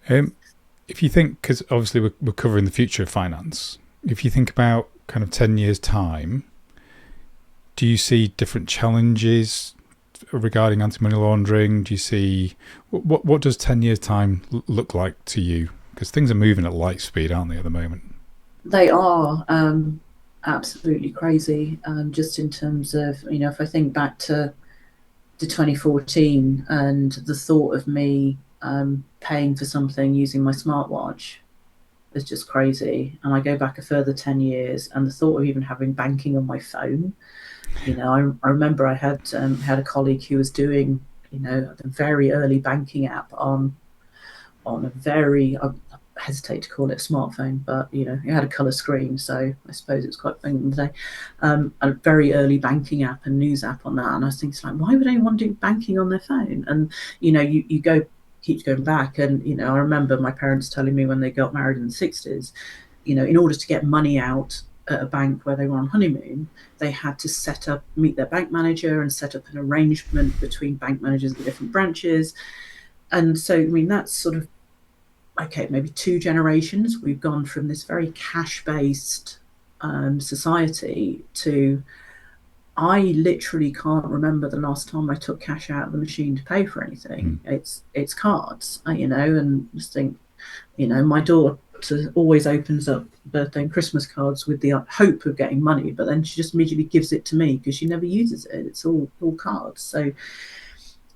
If you think, because obviously we're covering the future of finance, if you think about kind of 10 years' time, do you see different challenges regarding anti-money laundering? Do you see, what does 10 years' time look like to you? Because things are moving at light speed, aren't they, at the moment? They are absolutely crazy. Just in terms of, if I think back to 2014 and the thought of me paying for something using my smartwatch is just crazy. And I go back a further 10 years and the thought of even having banking on my phone. I remember I had a colleague who was doing, the very early banking app on a very, I hesitate to call it a smartphone, but it had a color screen, so I suppose it's quite thing today. A very early banking app and news app on that, and I was thinking, like, why would anyone do banking on their phone? And you go keeps going back, and I remember my parents telling me when they got married in the 60s, in order to get money out at a bank where they were on honeymoon, they had to meet their bank manager and set up an arrangement between bank managers at the different branches. And so, I mean, that's sort of, okay, maybe two generations. We've gone from this very cash-based society to, I literally can't remember the last time I took cash out of the machine to pay for anything. Mm. It's cards, and just think, my daughter always opens up birthday and Christmas cards with the hope of getting money, but then she just immediately gives it to me because she never uses it. It's all cards. So,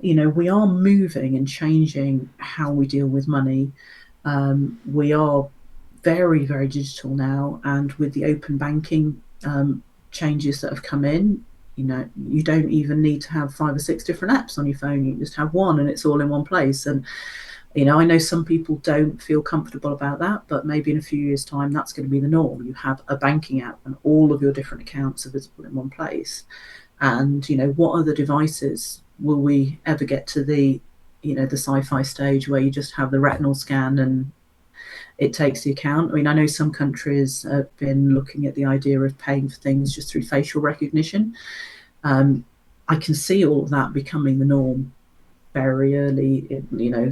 we are moving and changing how we deal with money. We are very, very digital now, and with the open banking changes that have come in, you don't even need to have 5 or 6 different apps on your phone. You can just have one, and it's all in one place. And I know some people don't feel comfortable about that, but maybe in a few years' time, that's going to be the norm. You have a banking app, and all of your different accounts are visible in one place. And what other devices will we ever get to the sci-fi stage where you just have the retinal scan and it takes the account? I mean, I know some countries have been looking at the idea of paying for things just through facial recognition. I can see all of that becoming the norm very early,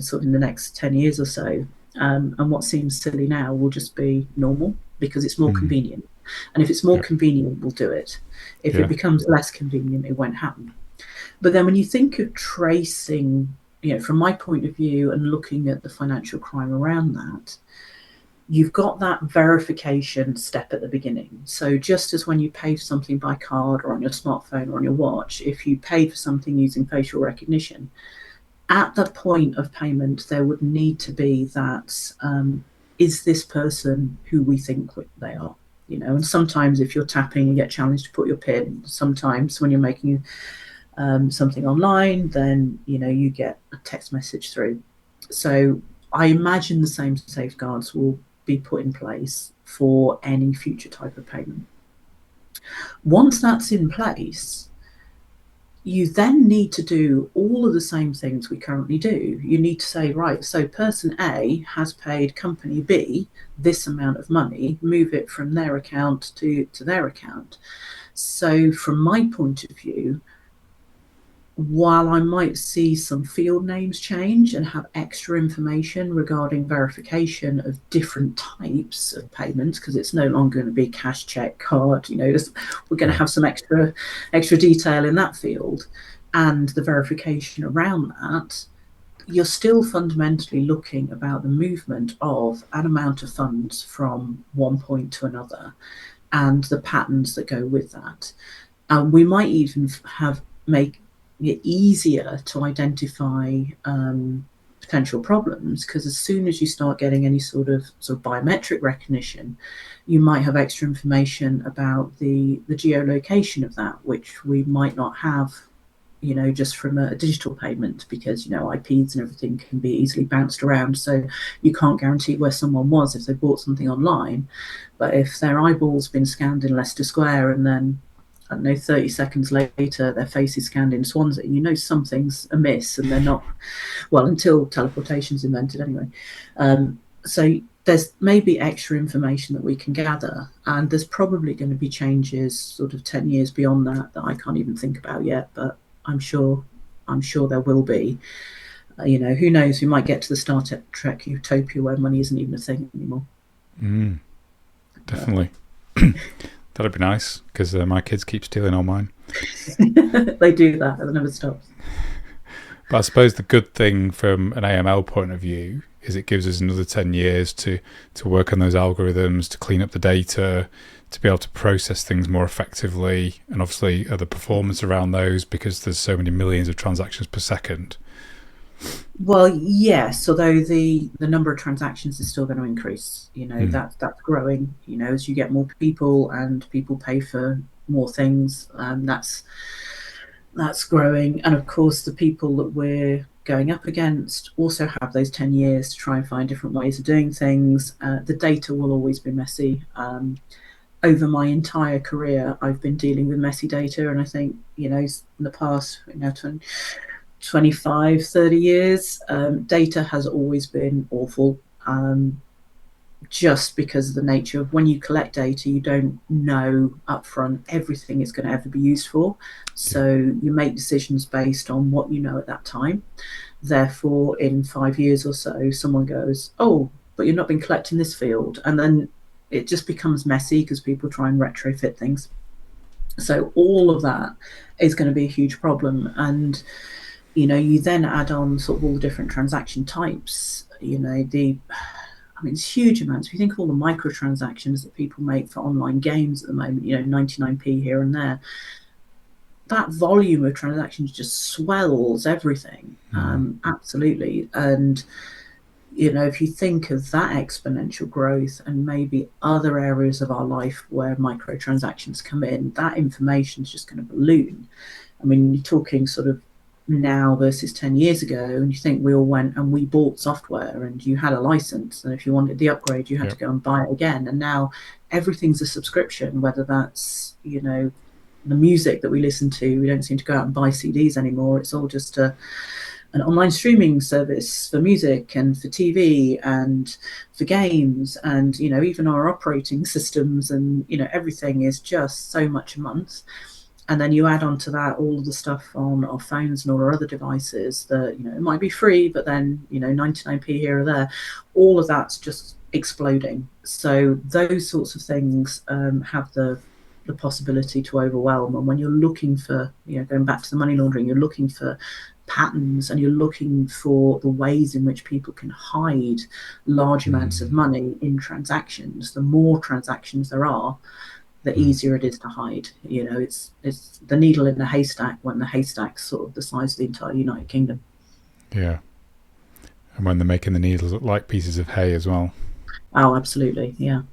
sort of in the next 10 years or so. And what seems silly now will just be normal because it's more Mm. convenient. And if it's more Yep. convenient, we'll do it. If it Yeah. becomes less convenient, it won't happen. But then when you think of tracing, from my point of view and looking at the financial crime around that, you've got that verification step at the beginning. So just as when you pay for something by card or on your smartphone or on your watch, if you pay for something using facial recognition, at the point of payment, there would need to be that, is this person who we think they are? And sometimes if you're tapping, you get challenged to put your PIN. Sometimes when you're making something online, then you get a text message through. So I imagine the same safeguards will be put in place for any future type of payment. Once that's in place, you then need to do all of the same things we currently do. You need to say, right, so person A has paid company B this amount of money, move it from their account to their account. So from my point of view, while I might see some field names change and have extra information regarding verification of different types of payments, because it's no longer going to be cash, check, card, we're going to Yeah. have some extra detail in that field, and the verification around that, you're still fundamentally looking about the movement of an amount of funds from one point to another and the patterns that go with that. We might even make it easier to identify potential problems, because as soon as you start getting any sort of biometric recognition, you might have extra information about the geolocation of that, which we might not have just from a digital payment, because IPs and everything can be easily bounced around, so you can't guarantee where someone was if they bought something online. But if their eyeball's been scanned in Leicester Square and then, I don't know, 30 seconds later, their face is scanned in Swansea, something's amiss, and they're not, well, until teleportation's invented anyway. So there's maybe extra information that we can gather, and there's probably going to be changes sort of 10 years beyond that I can't even think about yet, but I'm sure there will be. Who knows? We might get to the Star Trek utopia where money isn't even a thing anymore. Definitely. That'd be nice, because my kids keep stealing all mine. They do that, and it never stops. But I suppose the good thing from an AML point of view is it gives us another 10 years to work on those algorithms, to clean up the data, to be able to process things more effectively, and obviously the performance around those, because there's so many millions of transactions per second. Well, yes, although the number of transactions is still going to increase. That's growing. As you get more people and people pay for more things, that's growing. And of course, the people that we're going up against also have those 10 years to try and find different ways of doing things. The data will always be messy. Over my entire career, I've been dealing with messy data, and I think in the past 25, 30 years, data has always been awful, just because of the nature of when you collect data, you don't know upfront everything it's going to ever be used for. So you make decisions based on what you know at that time. Therefore, in 5 years or so, someone goes, oh, but you've not been collecting this field. And then it just becomes messy because people try and retrofit things. So all of that is going to be a huge problem. And you then add on sort of all the different transaction types. It's huge amounts. If you think of all the microtransactions that people make for online games at the moment, 99p here and there, that volume of transactions just swells everything. Absolutely. And if you think of that exponential growth and maybe other areas of our life where microtransactions come in, that information is just going to balloon. I mean, you're talking sort of now versus 10 years ago, and you think we all went and we bought software and you had a license, and if you wanted the upgrade you had to go and buy it again. And now everything's a subscription, whether that's the music that we listen to. We don't seem to go out and buy CDs anymore. It's all just an online streaming service for music and for TV and for games, and even our operating systems, and everything is just so much a month. And then you add on to that all of the stuff on our phones and all our other devices that, it might be free, but then, 99p here or there, all of that's just exploding. So those sorts of things have the possibility to overwhelm. And when you're looking for, going back to the money laundering, you're looking for patterns, and you're looking for the ways in which people can hide large amounts of money in transactions. The more transactions there are, the easier it is to hide. It's the needle in the haystack when the haystack's sort of the size of the entire United Kingdom. Yeah. And when they're making the needles look like pieces of hay as well. Oh, absolutely. Yeah.